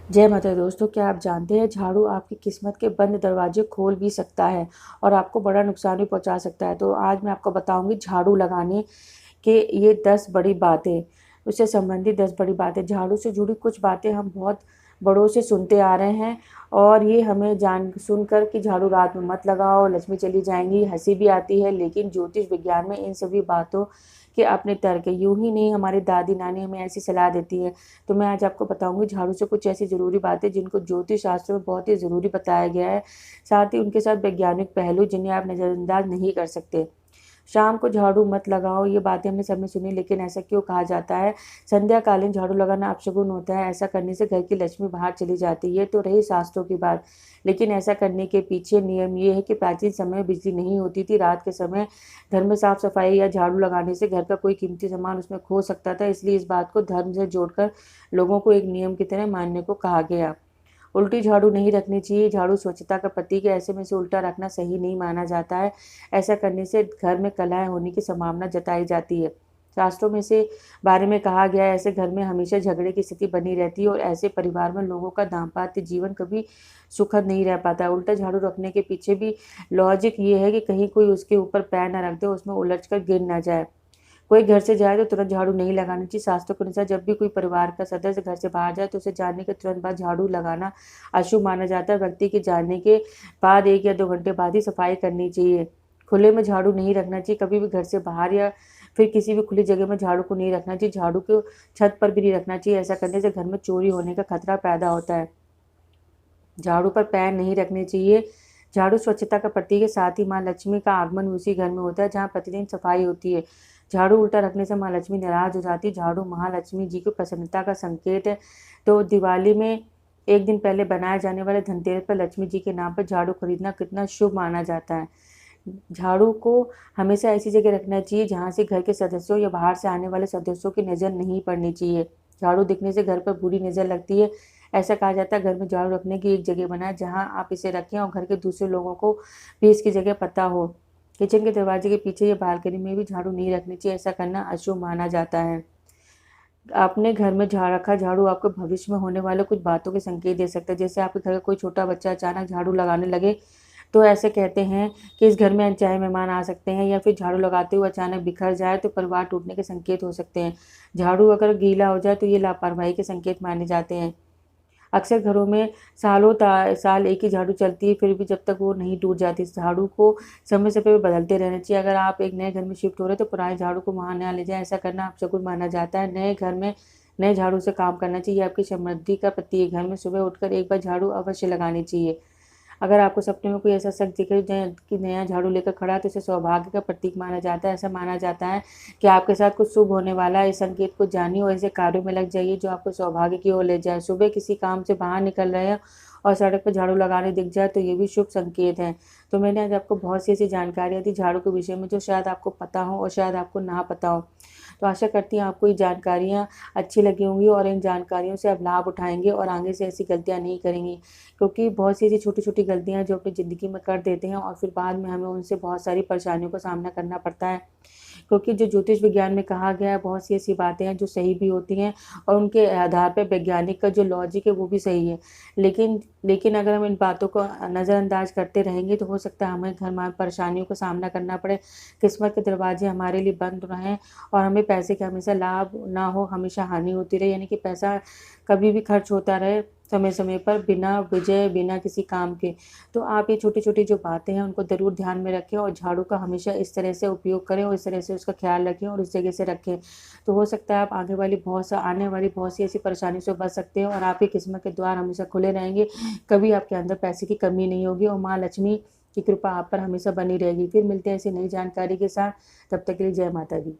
जय माता दी दोस्तों, क्या आप जानते हैं झाड़ू आपकी किस्मत के बंद दरवाजे खोल भी सकता है और आपको बड़ा नुकसान भी पहुंचा सकता है। तो आज मैं आपको बताऊंगी झाड़ू लगाने के ये 10 बड़ी बातें, उससे संबंधित 10 बड़ी बातें। झाड़ू से जुड़ी कुछ बातें हम बहुत बड़ों से सुनते आ रहे हैं और ये हमें जान सुनकर कि झाड़ू रात में मत लगाओ, लक्ष्मी चली जाएंगी, हंसी भी आती है। लेकिन ज्योतिष विज्ञान में इन सभी बातों के अपने तर्क है। यूं ही नहीं, हमारी दादी नानी हमें ऐसी सलाह देती है। तो मैं आज आपको बताऊंगी झाड़ू से कुछ ऐसी ज़रूरी बातें जिनको ज्योतिष शास्त्र में बहुत ही ज़रूरी बताया गया है, साथ ही उनके साथ वैज्ञानिक पहलू जिन्हें आप नज़रअंदाज नहीं कर सकते। शाम को झाड़ू मत लगाओ, ये बातें हमने सब में सुनी, लेकिन ऐसा क्यों कहा जाता है? संध्याकालीन झाड़ू लगाना अपशगुन होता है, ऐसा करने से घर की लक्ष्मी बाहर चली जाती है। तो रही शास्त्रों की बात, लेकिन ऐसा करने के पीछे नियम ये है कि प्राचीन समय में बिजली नहीं होती थी। रात के समय घर में साफ सफाई या झाड़ू लगाने से घर का कोई कीमती सामान उसमें खो सकता था, इसलिए इस बात को धर्म से जोड़कर लोगों को एक नियम की तरह मानने को कहा गया। उल्टी झाड़ू नहीं रखनी चाहिए। झाड़ू स्वच्छता का प्रतीक है, ऐसे में से उल्टा रखना सही नहीं माना जाता है। ऐसा करने से घर में कलह होने की संभावना जताई जाती है। शास्त्रों में से बारे में कहा गया है, ऐसे घर में हमेशा झगड़े की स्थिति बनी रहती है और ऐसे परिवार में लोगों का दाम्पत्य जीवन कभी सुखद नहीं रह पाता। उल्टा झाड़ू रखने के पीछे भी लॉजिक ये है कि कहीं कोई उसके ऊपर पैर न रख दे, उसमें उलझ कर गिर न जाए। कोई घर से जाए तो तुरंत झाड़ू नहीं लगाना चाहिए। शास्त्रों के अनुसार जब भी कोई परिवार का सदस्य घर से बाहर जाए तो उसे जाने के तुरंत बाद झाड़ू लगाना अशुभ माना जाता है। व्यक्ति के जाने के बाद 1 या 2 घंटे बाद ही सफाई करनी चाहिए। खुले में झाड़ू नहीं रखना चाहिए, कभी भी घर से बाहर या फिर किसी भी खुली जगह में झाड़ू को नहीं रखना चाहिए। झाड़ू को छत पर भी नहीं रखना चाहिए, ऐसा करने से घर में चोरी होने का खतरा पैदा होता है। झाड़ू पर पैर नहीं रखने चाहिए। झाड़ू स्वच्छता का प्रतीक है, साथ ही माँ लक्ष्मी का आगमन उसी घर में होता है जहाँ प्रतिदिन सफाई होती है। झाड़ू उल्टा रखने से माँ लक्ष्मी नाराज हो जाती है। झाड़ू महालक्ष्मी जी की प्रसन्नता का संकेत है। तो दिवाली में एक दिन पहले बनाए जाने वाले धनतेरस पर लक्ष्मी जी के नाम पर झाड़ू खरीदना कितना शुभ माना जाता है। झाड़ू को हमेशा ऐसी जगह रखना चाहिए जहाँ से घर के सदस्यों या बाहर से आने वाले सदस्यों की नज़र नहीं पड़नी चाहिए। झाड़ू दिखने से घर पर बुरी नज़र लगती है। ऐसा कहा जाता है घर में झाड़ू रखने की एक जगह बनाए जहाँ आप इसे रखें और घर के दूसरे लोगों को भी इसकी जगह पता हो। किचन के दरवाजे के पीछे या बालकनी में भी झाड़ू नहीं रखनी चाहिए, ऐसा करना अशुभ माना जाता है। आपने घर में रखा झाड़ू आपको भविष्य में होने वाले कुछ बातों के संकेत दे सकता है। जैसे आपके घर का कोई छोटा बच्चा अचानक झाड़ू लगाने लगे तो ऐसे कहते हैं कि इस घर में अनचाहे मेहमान आ सकते हैं, या फिर झाड़ू लगाते हुए अचानक बिखर जाए तो परिवार टूटने के संकेत हो सकते हैं। झाड़ू अगर गीला हो जाए तो ये लापरवाही के संकेत माने जाते हैं। अक्सर घरों में सालों साल एक ही झाड़ू चलती है, फिर भी जब तक वो नहीं टूट जाती। झाड़ू को समय समय पर बदलते रहना चाहिए। अगर आप एक नए घर में शिफ्ट हो रहे हैं तो पुराने झाड़ू को वहाँ ना ले जाएं, ऐसा करना अपशगुन माना जाता है। नए घर में नए झाड़ू से काम करना चाहिए, आपकी समृद्धि का प्रतीक। घर में सुबह उठकर एक बार झाड़ू अवश्य लगानी चाहिए। अगर आपको सपने में कोई ऐसा शख्स दिखे कि नया झाड़ू लेकर खड़ा है तो इसे सौभाग्य का प्रतीक माना जाता है। ऐसा माना जाता है कि आपके साथ कुछ शुभ होने वाला है। इस संकेत को जानिए और ऐसे कार्यों में लग जाइए जो आपको सौभाग्य की ओर ले जाए। सुबह किसी काम से बाहर निकल रहे हैं और सड़क पर झाड़ू लगाने दिख जाए तो ये भी शुभ संकेत है। तो मैंने आज आपको बहुत सी ऐसी जानकारियाँ दी झाड़ू के विषय में जो शायद आपको पता हो और शायद आपको ना पता हो। तो आशा करती हूँ आपको ये जानकारियाँ अच्छी लगी होंगी और इन जानकारियों से आप लाभ उठाएंगे और आगे से ऐसी गलतियाँ नहीं करेंगी, क्योंकि बहुत सी ऐसी छोटी छोटी गलतियाँ जो अपनी ज़िंदगी में कर देते हैं और फिर बाद में हमें उनसे बहुत सारी परेशानियों का सामना करना पड़ता है। क्योंकि जो ज्योतिष विज्ञान में कहा गया है बहुत सी ऐसी बातें हैं जो सही भी होती हैं और उनके आधार पर वैज्ञानिक का जो लॉजिक है वो भी सही है। लेकिन अगर हम इन बातों को नज़रअंदाज करते रहेंगे तो हो सकता है हमें घर में परेशानियों का सामना करना पड़े, किस्मत के दरवाजे हमारे लिए बंद रहें और हमें पैसे का हमेशा लाभ ना हो, हमेशा हानि होती रहे। यानी कि पैसा कभी भी खर्च होता रहे समय समय पर, बिना वजह, बिना किसी काम के। तो आप ये छोटी छोटी जो बातें हैं उनको ज़रूर ध्यान में रखें और झाड़ू का हमेशा इस तरह से उपयोग करें और इस तरह से उसका ख्याल रखें और उस जगह से रखें। तो हो सकता है आप आने वाली बहुत सी ऐसी परेशानी से बच सकते हैं और आपकी किस्मत के द्वार हमेशा खुले रहेंगे। कभी आपके अंदर पैसे की कमी नहीं होगी और माँ लक्ष्मी की कृपा आप पर हमेशा बनी रहेगी। फिर मिलते हैं ऐसी नई जानकारी के साथ, तब तक के लिए जय माता दी।